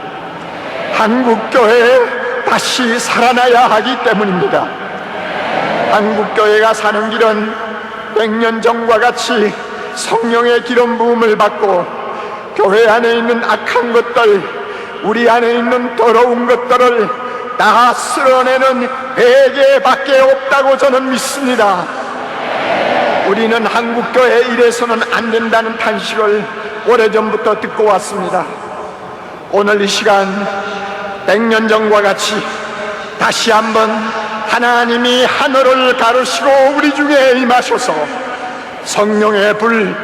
한국교회 다시 살아나야 하기 때문입니다. 한국교회가 사는 길은 100년 전과 같이 성령의 기름 부음을 받고 교회 안에 있는 악한 것들, 우리 안에 있는 더러운 것들을 다 쓸어내는 회개밖에 없다고 저는 믿습니다. 우리는 한국교회 이래서는 안 된다는 탄식을 오래전부터 듣고 왔습니다. 오늘 이 시간 100년 전과 같이 다시 한번 하나님이 하늘을 가르시고 우리 중에 임하셔서 성령의 불,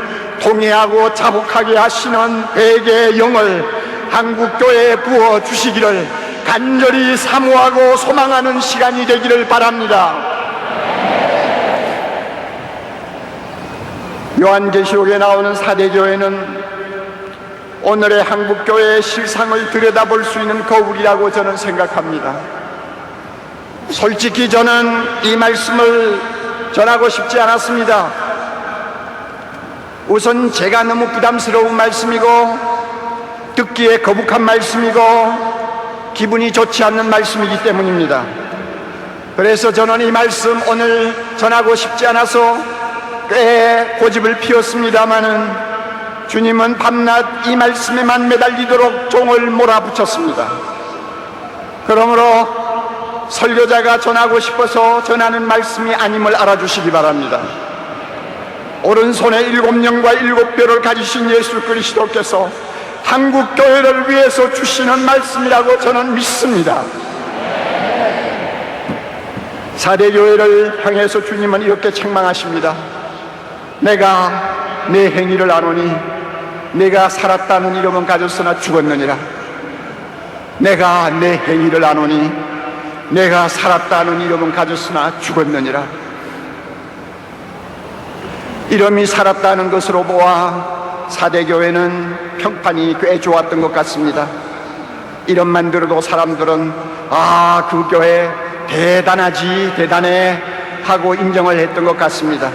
통회하고 자복하게 하시는 회개의 영을 한국교회에 부어주시기를 간절히 사모하고 소망하는 시간이 되기를 바랍니다. 요한계시록에 나오는 사대교회는 오늘의 한국교회의 실상을 들여다볼 수 있는 거울이라고 저는 생각합니다. 솔직히 저는 이 말씀을 전하고 싶지 않았습니다. 우선 제가 너무 부담스러운 말씀이고 듣기에 거북한 말씀이고 기분이 좋지 않는 말씀이기 때문입니다. 그래서 저는 이 말씀 오늘 전하고 싶지 않아서 꽤 고집을 피웠습니다마는 주님은 밤낮 이 말씀에만 매달리도록 종을 몰아붙였습니다. 그러므로 설교자가 전하고 싶어서 전하는 말씀이 아님을 알아주시기 바랍니다. 오른손에 7영과 7뼈를 가지신 예수 그리스도께서 한국 교회를 위해서 주시는 말씀이라고 저는 믿습니다. 사대교회를 향해서 주님은 이렇게 책망하십니다. 내가 내 행위를 아노니 내가 살았다는 이름은 가졌으나 죽었느니라. 내가 내 행위를 아노니 내가 살았다는 이름은 가졌으나 죽었느니라. 이름이 살았다는 것으로 보아 사대교회는 평판이 꽤 좋았던 것 같습니다. 이름만 들어도 사람들은 아, 그 교회 대단하지, 대단해 하고 인정을 했던 것 같습니다.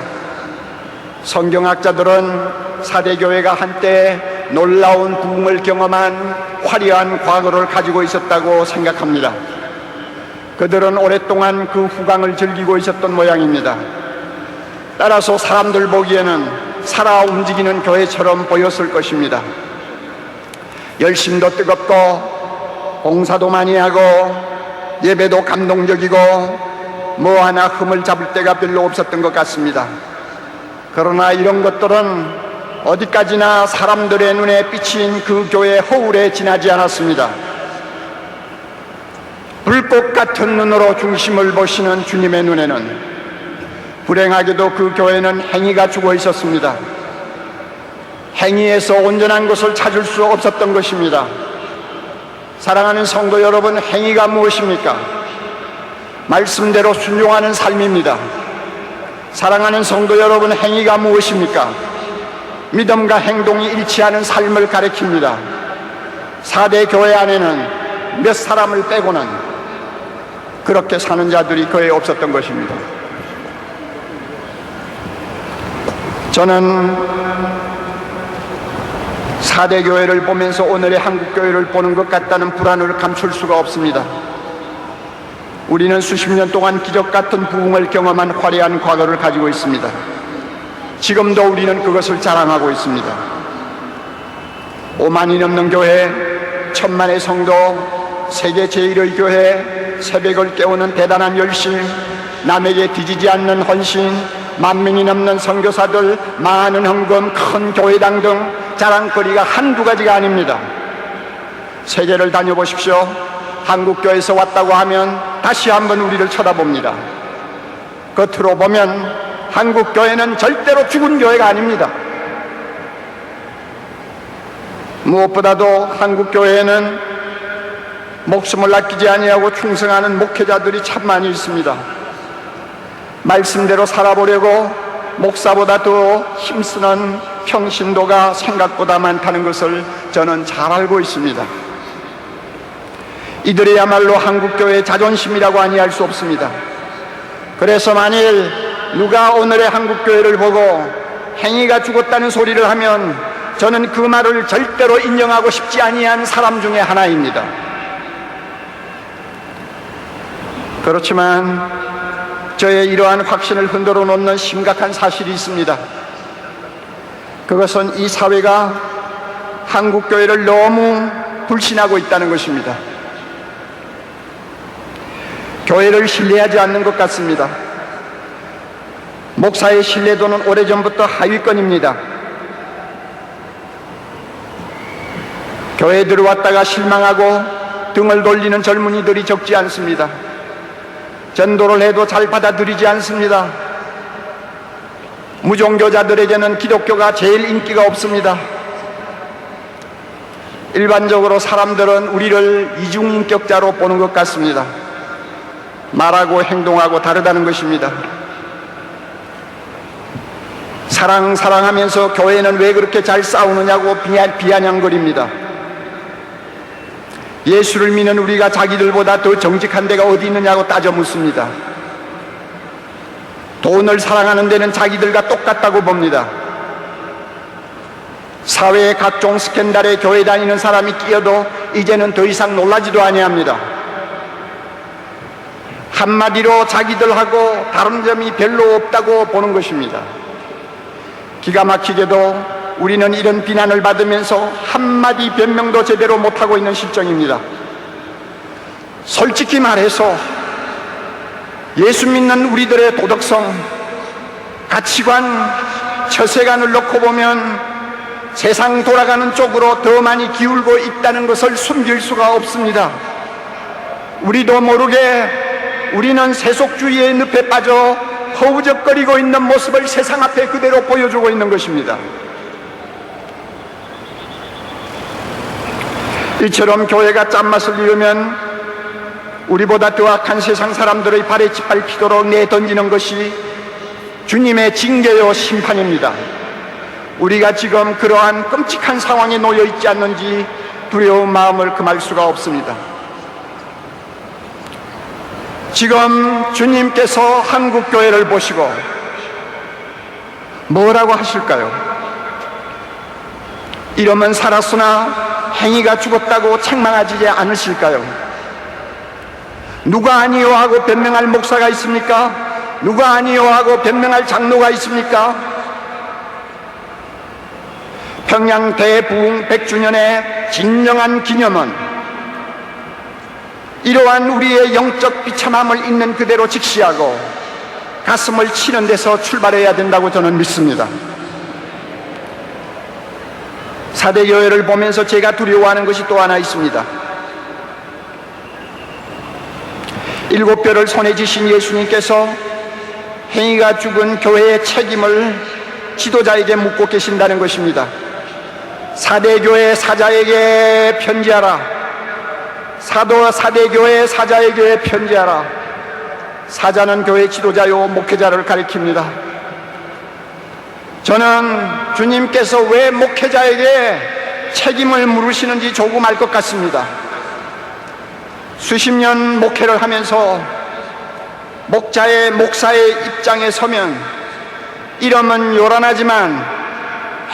성경학자들은 사대교회가 한때 놀라운 부흥을 경험한 화려한 과거를 가지고 있었다고 생각합니다. 그들은 오랫동안 그 후광을 즐기고 있었던 모양입니다. 따라서 사람들 보기에는 살아 움직이는 교회처럼 보였을 것입니다. 열심도 뜨겁고 봉사도 많이 하고 예배도 감동적이고 뭐 하나 흠을 잡을 데가 별로 없었던 것 같습니다. 그러나 이런 것들은 어디까지나 사람들의 눈에 비친 그 교회의 허울에 지나지 않았습니다. 불꽃 같은 눈으로 중심을 보시는 주님의 눈에는 불행하게도 그 교회는 행위가 죽어 있었습니다. 행위에서 온전한 것을 찾을 수 없었던 것입니다. 사랑하는 성도 여러분, 행위가 무엇입니까? 말씀대로 순종하는 삶입니다. 사랑하는 성도 여러분, 행위가 무엇입니까? 믿음과 행동이 일치하는 삶을 가리킵니다. 4대 교회 안에는 몇 사람을 빼고는 그렇게 사는 자들이 거의 없었던 것입니다. 저는 4대 교회를 보면서 오늘의 한국 교회를 보는 것 같다는 불안을 감출 수가 없습니다. 우리는 수십 년 동안 기적 같은 부흥을 경험한 화려한 과거를 가지고 있습니다. 지금도 우리는 그것을 자랑하고 있습니다. 5만이 넘는 교회, 1000만의 성도, 세계 제1의 교회, 새벽을 깨우는 대단한 열심, 남에게 뒤지지 않는 헌신, 10,000명이 넘는 선교사들, 많은 헌금, 큰 교회당 등 자랑거리가 한두 가지가 아닙니다. 세계를 다녀보십시오. 한국교회에서 왔다고 하면 다시 한번 우리를 쳐다봅니다. 겉으로 보면 한국교회는 절대로 죽은 교회가 아닙니다. 무엇보다도 한국교회에는 목숨을 아끼지 아니하고 충성하는 목회자들이 참 많이 있습니다. 말씀대로 살아보려고 목사보다 더 힘쓰는 평신도가 생각보다 많다는 것을 저는 잘 알고 있습니다. 이들이야말로 한국교회의 자존심이라고 아니할 수 없습니다. 그래서 만일 누가 오늘의 한국교회를 보고 행위가 죽었다는 소리를 하면 저는 그 말을 절대로 인정하고 싶지 아니한 사람 중에 하나입니다. 그렇지만 저의 이러한 확신을 흔들어 놓는 심각한 사실이 있습니다. 그것은 이 사회가 한국교회를 너무 불신하고 있다는 것입니다. 교회를 신뢰하지 않는 것 같습니다. 목사의 신뢰도는 오래전부터 하위권입니다. 교회에 들어왔다가 실망하고 등을 돌리는 젊은이들이 적지 않습니다. 전도를 해도 잘 받아들이지 않습니다. 무종교자들에게는 기독교가 제일 인기가 없습니다. 일반적으로 사람들은 우리를 이중인격자로 보는 것 같습니다. 말하고 행동하고 다르다는 것입니다. 사랑하면서 교회는 왜 그렇게 잘 싸우느냐고 비아냥거립니다. 예수를 믿는 우리가 자기들보다 더 정직한 데가 어디 있느냐고 따져 묻습니다. 돈을 사랑하는 데는 자기들과 똑같다고 봅니다. 사회의 각종 스캔들에 교회 다니는 사람이 끼어도 이제는 더 이상 놀라지도 아니합니다. 한마디로 자기들하고 다른 점이 별로 없다고 보는 것입니다. 기가 막히게도 우리는 이런 비난을 받으면서 한마디 변명도 제대로 못하고 있는 실정입니다. 솔직히 말해서 예수 믿는 우리들의 도덕성, 가치관, 처세관을 놓고 보면 세상 돌아가는 쪽으로 더 많이 기울고 있다는 것을 숨길 수가 없습니다. 우리도 모르게 우리는 세속주의의 늪에 빠져 허우적거리고 있는 모습을 세상 앞에 그대로 보여주고 있는 것입니다. 이처럼 교회가 짠맛을 잃으면 우리보다 더 악한 세상 사람들의 발에 짓밟히도록 내던지는 것이 주님의 징계요 심판입니다. 우리가 지금 그러한 끔찍한 상황에 놓여 있지 않는지 두려운 마음을 금할 수가 없습니다. 지금 주님께서 한국교회를 보시고 뭐라고 하실까요? 이러면 살았으나 행위가 죽었다고 책망하지 않으실까요? 누가 아니요 하고 변명할 목사가 있습니까? 누가 아니요 하고 변명할 장로가 있습니까? 평양 대부흥 100주년의 진정한 기념은 이러한 우리의 영적 비참함을 있는 그대로 직시하고 가슴을 치는 데서 출발해야 된다고 저는 믿습니다. 4대 교회를 보면서 제가 두려워하는 것이 또 하나 있습니다. 7별을 손에 쥐신 예수님께서 행위가 죽은 교회의 책임을 지도자에게 묻고 계신다는 것입니다. 4대 교회 사자에게 편지하라. 4대 교회 사자에게 편지하라. 사자는 교회 지도자요 목회자를 가리킵니다. 저는 주님께서 왜 목회자에게 책임을 물으시는지 조금 알 것 같습니다. 수십 년 목회를 하면서 목사의 입장에 서면 이러면 요란하지만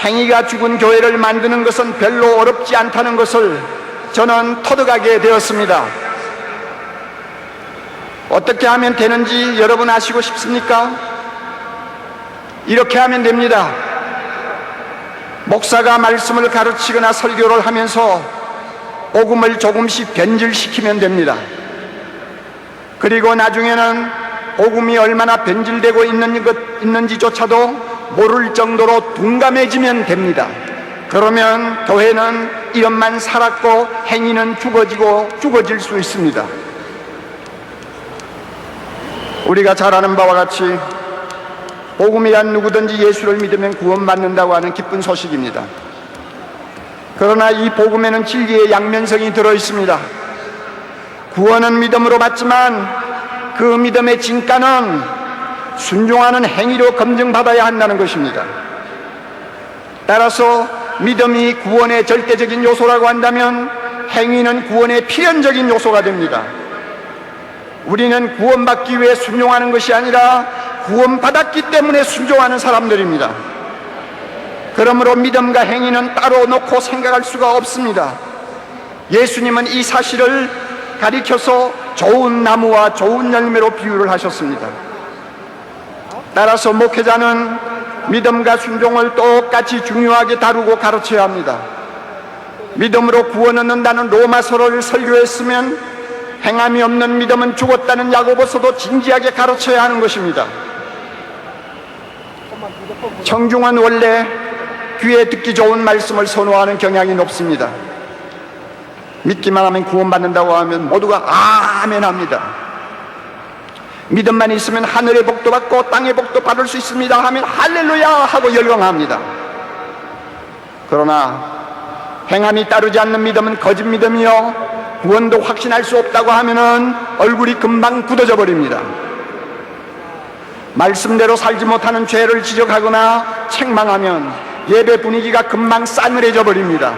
행위가 죽은 교회를 만드는 것은 별로 어렵지 않다는 것을 저는 터득하게 되었습니다. 어떻게 하면 되는지 여러분 아시고 싶습니까? 이렇게 하면 됩니다. 목사가 말씀을 가르치거나 설교를 하면서 복음을 조금씩 변질시키면 됩니다. 그리고 나중에는 복음이 얼마나 변질되고 있는지조차도 모를 정도로 둔감해지면 됩니다. 그러면 교회는 이름만 살았고 행위는 죽어질 수 있습니다. 우리가 잘 아는 바와 같이 복음이란 누구든지 예수를 믿으면 구원받는다고 하는 기쁜 소식입니다. 그러나 이 복음에는 진리의 양면성이 들어있습니다. 구원은 믿음으로 받지만 그 믿음의 진가는 순종하는 행위로 검증받아야 한다는 것입니다. 따라서 믿음이 구원의 절대적인 요소라고 한다면 행위는 구원의 필연적인 요소가 됩니다. 우리는 구원받기 위해 순종하는 것이 아니라 구원받았기 때문에 순종하는 사람들입니다. 그러므로 믿음과 행위는 따로 놓고 생각할 수가 없습니다. 예수님은 이 사실을 가리켜서 좋은 나무와 좋은 열매로 비유를 하셨습니다. 따라서 목회자는 믿음과 순종을 똑같이 중요하게 다루고 가르쳐야 합니다. 믿음으로 구원 얻는다는 로마서를 설교했으면 행함이 없는 믿음은 죽었다는 야고보서도 진지하게 가르쳐야 하는 것입니다. 청중은 원래 귀에 듣기 좋은 말씀을 선호하는 경향이 높습니다. 믿기만 하면 구원받는다고 하면 모두가 아멘 합니다. 믿음만 있으면 하늘의 복도 받고 땅의 복도 받을 수 있습니다 하면 할렐루야 하고 열광합니다. 그러나 행함이 따르지 않는 믿음은 거짓 믿음이요 구원도 확신할 수 없다고 하면은 얼굴이 금방 굳어져 버립니다. 말씀대로 살지 못하는 죄를 지적하거나 책망하면 예배 분위기가 금방 싸늘해져 버립니다.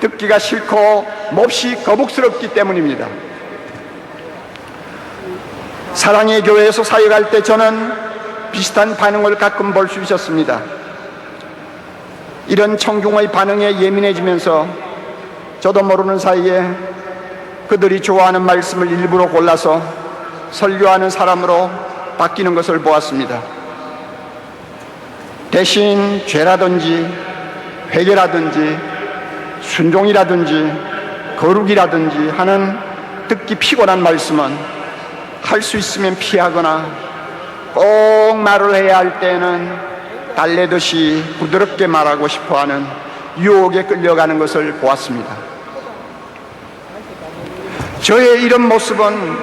듣기가 싫고 몹시 거북스럽기 때문입니다. 사랑의 교회에서 사역할 때 저는 비슷한 반응을 가끔 볼 수 있었습니다. 이런 청중의 반응에 예민해지면서 저도 모르는 사이에 그들이 좋아하는 말씀을 일부러 골라서 설교하는 사람으로 바뀌는 것을 보았습니다. 대신 죄라든지 회개라든지 순종이라든지 거룩이라든지 하는 듣기 피곤한 말씀은 할 수 있으면 피하거나 꼭 말을 해야 할 때는 달래듯이 부드럽게 말하고 싶어하는 유혹에 끌려가는 것을 보았습니다. 저의 이런 모습은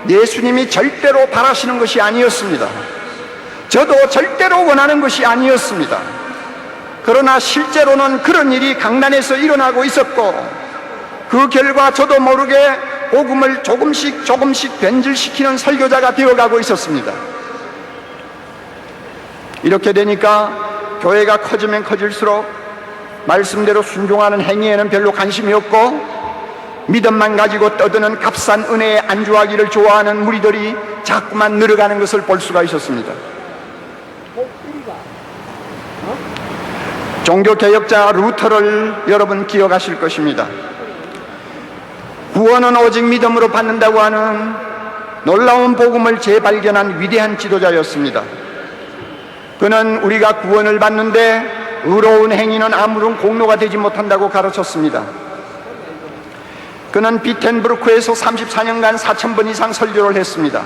예수님이 절대로 바라시는 것이 아니었습니다. 저도 절대로 원하는 것이 아니었습니다. 그러나 실제로는 그런 일이 강단에서 일어나고 있었고 그 결과 저도 모르게 복음을 조금씩 변질시키는 설교자가 되어가고 있었습니다. 이렇게 되니까 교회가 커지면 커질수록 말씀대로 순종하는 행위에는 별로 관심이 없고 믿음만 가지고 떠드는 값싼 은혜에 안주하기를 좋아하는 무리들이 자꾸만 늘어가는 것을 볼 수가 있었습니다. 종교개혁자 루터를 여러분 기억하실 것입니다. 구원은 오직 믿음으로 받는다고 하는 놀라운 복음을 재발견한 위대한 지도자였습니다. 그는 우리가 구원을 받는데 의로운 행위는 아무런 공로가 되지 못한다고 가르쳤습니다. 그는 비텐브루크에서 34년간 4,000번 이상 설교를 했습니다.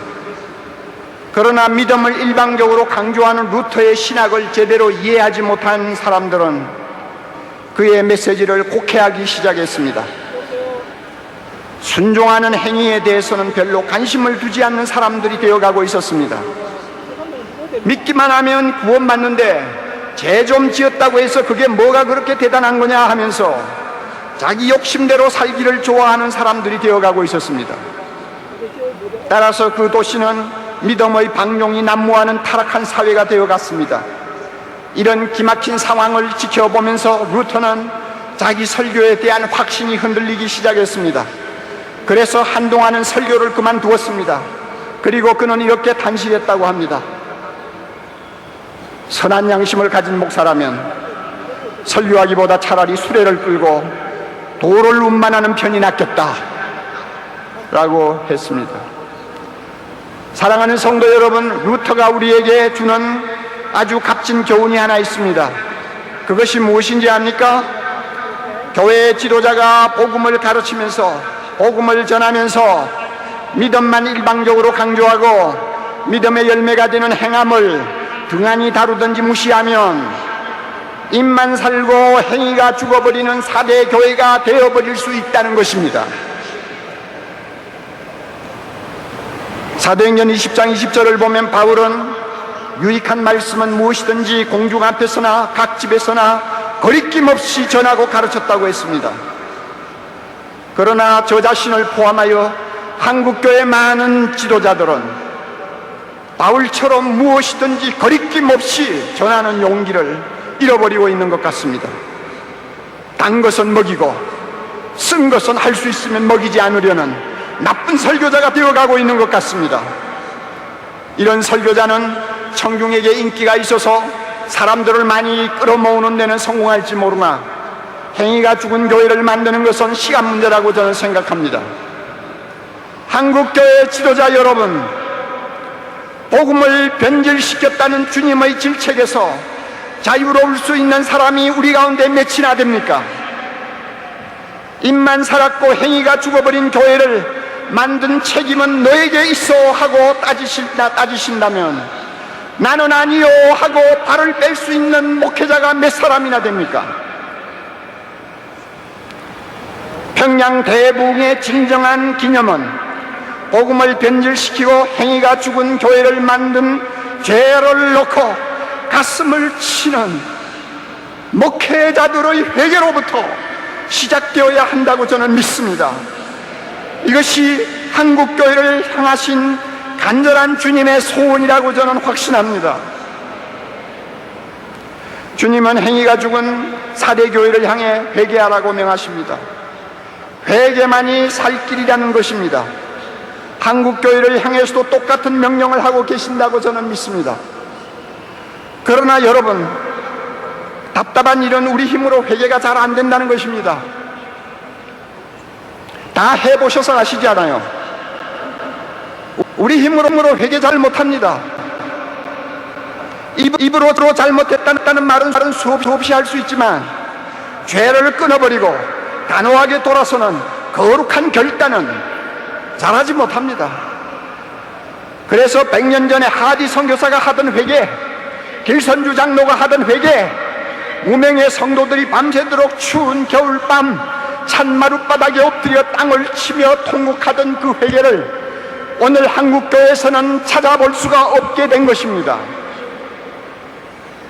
그러나 믿음을 일방적으로 강조하는 루터의 신학을 제대로 이해하지 못한 사람들은 그의 메시지를 곡해하기 시작했습니다. 순종하는 행위에 대해서는 별로 관심을 두지 않는 사람들이 되어가고 있었습니다. 믿기만 하면 구원받는데 죄 좀 지었다고 해서 그게 뭐가 그렇게 대단한 거냐 하면서 자기 욕심대로 살기를 좋아하는 사람들이 되어가고 있었습니다. 따라서 그 도시는 믿음의 방종이 난무하는 타락한 사회가 되어갔습니다. 이런 기막힌 상황을 지켜보면서 루터는 자기 설교에 대한 확신이 흔들리기 시작했습니다. 그래서 한동안은 설교를 그만두었습니다. 그리고 그는 이렇게 단식했다고 합니다. 선한 양심을 가진 목사라면 설교하기보다 차라리 수레를 끌고 도를 운반하는 편이 낫겠다 라고 했습니다. 사랑하는 성도 여러분, 루터가 우리에게 주는 아주 값진 교훈이 하나 있습니다. 그것이 무엇인지 압니까? 교회의 지도자가 복음을 가르치면서 복음을 전하면서 믿음만 일방적으로 강조하고 믿음의 열매가 되는 행함을 등한히 다루든지 무시하면 입만 살고 행위가 죽어버리는 4대 교회가 되어버릴 수 있다는 것입니다. 사도행전 20장 20절을 보면 바울은 유익한 말씀은 무엇이든지 공중 앞에서나 각 집에서나 거리낌 없이 전하고 가르쳤다고 했습니다. 그러나 저 자신을 포함하여 한국교회 많은 지도자들은 바울처럼 무엇이든지 거리낌 없이 전하는 용기를 잃어버리고 있는 것 같습니다. 단 것은 먹이고 쓴 것은 할 수 있으면 먹이지 않으려는 나쁜 설교자가 되어가고 있는 것 같습니다. 이런 설교자는 청중에게 인기가 있어서 사람들을 많이 끌어모으는 데는 성공할지 모르나 행위가 죽은 교회를 만드는 것은 시간 문제라고 저는 생각합니다. 한국교회 지도자 여러분, 복음을 변질시켰다는 주님의 질책에서 자유로울 수 있는 사람이 우리 가운데 몇이나 됩니까? 입만 살았고 행위가 죽어버린 교회를 만든 책임은 너에게 있어 하고 따지신다면 나는 아니요 하고 발을 뺄 수 있는 목회자가 몇 사람이나 됩니까? 평양 대부흥의 진정한 기념은 복음을 변질시키고 행위가 죽은 교회를 만든 죄를 놓고 가슴을 치는 목회자들의 회개로부터 시작되어야 한다고 저는 믿습니다. 이것이 한국교회를 향하신 간절한 주님의 소원이라고 저는 확신합니다. 주님은 행위가 죽은 사대교회를 향해 회개하라고 명하십니다. 회개만이 살 길이라는 것입니다. 한국교회를 향해서도 똑같은 명령을 하고 계신다고 저는 믿습니다. 그러나 여러분, 답답한 일은 우리 힘으로 회개가 잘 안 된다는 것입니다. 다 해보셔서 아시지 않아요? 우리 힘으로 회개 잘 못합니다. 입으로 잘못했다는 말은 수없이 할 수 있지만 죄를 끊어버리고 단호하게 돌아서는 거룩한 결단은 잘하지 못합니다. 그래서 100년 전에 하디 선교사가 하던 회개, 길선주 장로가 하던 회개, 무명의 성도들이 밤새도록 추운 겨울밤 찬마룻바닥에 엎드려 땅을 치며 통곡하던 그 회개를 오늘 한국교회에서는 찾아볼 수가 없게 된 것입니다.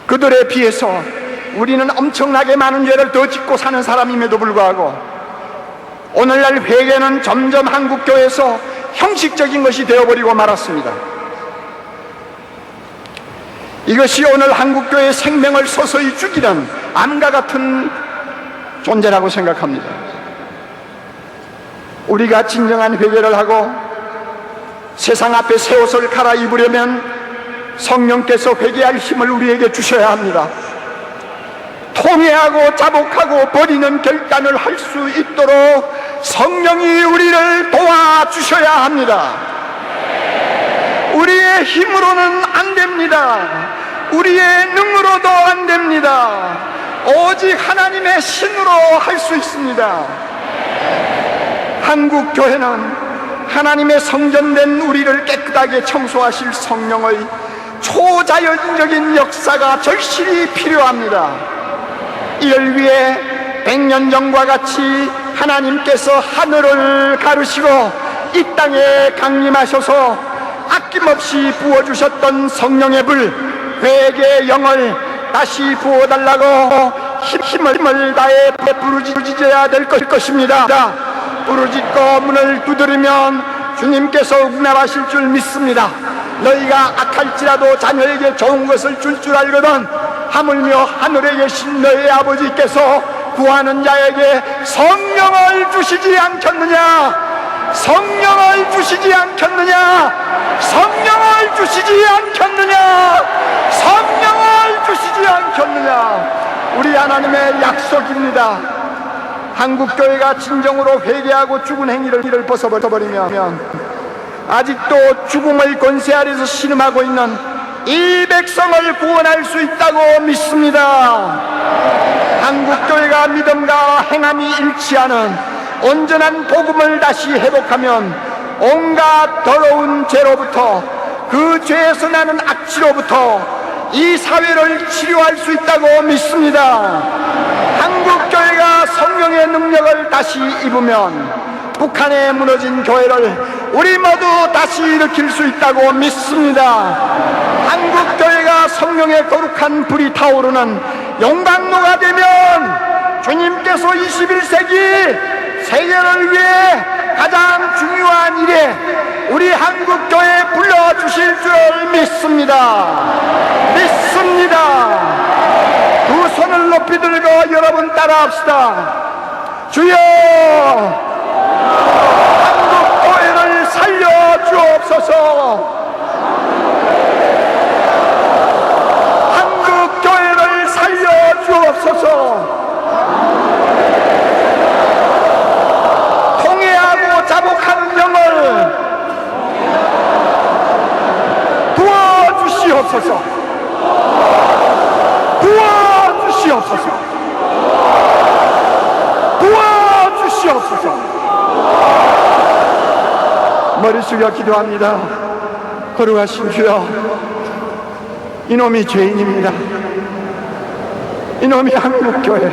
그들에 비해서 우리는 엄청나게 많은 죄를 더 짓고 사는 사람임에도 불구하고 오늘날 회개는 점점 한국교회에서 형식적인 것이 되어버리고 말았습니다. 이것이 오늘 한국교회의 생명을 서서히 죽이는 암과 같은 존재라고 생각합니다. 우리가 진정한 회개를 하고 세상 앞에 새 옷을 갈아입으려면 성령께서 회개할 힘을 우리에게 주셔야 합니다. 통회하고 자복하고 버리는 결단을 할 수 있도록 성령이 우리를 도와주셔야 합니다. 우리의 힘으로는 안 됩니다. 우리의 능으로도 안 됩니다. 오직 하나님의 신으로 할 수 있습니다. 한국 교회는 하나님의 성전된 우리를 깨끗하게 청소하실 성령의 초자연적인 역사가 절실히 필요합니다. 이를 위해 100년 전과 같이 하나님께서 하늘을 가르시고 이 땅에 강림하셔서 아낌없이 부어주셨던 성령의 불, 회개의 영을 다시 부어달라고 힘을 다해 부르짖어야 될 것입니다. 부르짖고 문을 두드리면 주님께서 응답하실 줄 믿습니다. 너희가 악할지라도 자녀에게 좋은 것을 줄 알거든 하물며 하늘에 계신 너희 아버지께서 구하는 자에게 성령을 주시지 않겠느냐? 성령을 주시지 않겠느냐? 성령을 주시지 않겠느냐? 성령을 주시지 않겠느냐? 우리 하나님의 약속입니다. 한국교회가 진정으로 회개하고 죽은 행위를 벗어버리면 아직도 죽음의 권세 아래서 신음하고 있는 이 백성을 구원할 수 있다고 믿습니다. 한국교회가 믿음과 행함이 일치하는 온전한 복음을 다시 회복하면 온갖 더러운 죄로부터 그 죄에서 나는 악취로부터 이 사회를 치료할 수 있다고 믿습니다. 한국교회가 성령의 능력을 다시 입으면 북한에 무너진 교회를 우리 모두 다시 일으킬 수 있다고 믿습니다. 한국교회가 성령의 거룩한 불이 타오르는 용광로가 되면 주님께서 21세기 세계를 위해 가장 중요한 일에 우리 한국교회에 불러주실 줄 믿습니다. 믿습니다. 두 손을 높이 들고 여러분 따라합시다. 주여, 한국교회를 살려주옵소서. 한국교회를 살려주옵소서. 통회하고 자복하는 영을 부어주시옵소서. 부어주시옵소서. 부어주시옵소서. 머리 숙여 기도합니다. 거룩하신 주여, 이놈이 죄인입니다. 이놈이 한국교회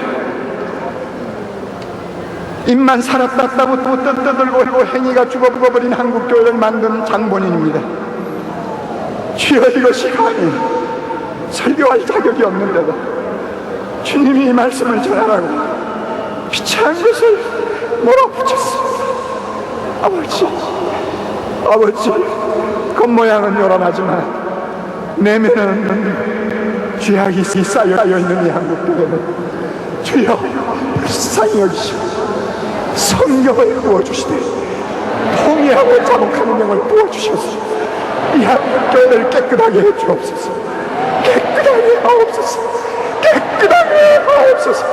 입만 살았다고 떠들고 행위가 죽어버린 한국교회를 만든 장본인입니다. 주여, 이것이 감히 설교할 자격이 없는데도 주님이 이 말씀을 전하라고 비참한 것을 몰아붙였습니다. 아버지, 겉모양은 요란하지만 내면은 죄악이 쌓여있는 이 한국교회는 주여 불쌍히 여기시고 성령을 부어주시되 통회하고 자복하는 영을 부어주셔서 이 한국교회를 깨끗하게 해주옵소서. 깨끗하게 하옵소서. 깨끗하게 하옵소서.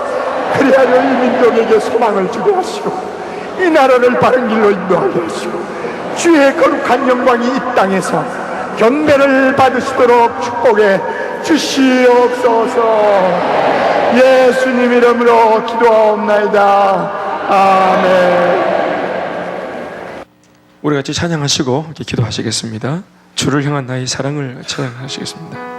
그리하여 이 민족에게 소망을 주게 하시고 이 나라를 바른 길로 인도하게 하시고 주의 거룩한 영광이 이 땅에서 견배를 받으시도록 축복해 주시옵소서. 예수님 이름으로 기도하옵나이다. 아멘. 우리 같이 찬양하시고 이렇게 기도하시겠습니다. 주를 향한 나의 사랑을 찬양하시겠습니다.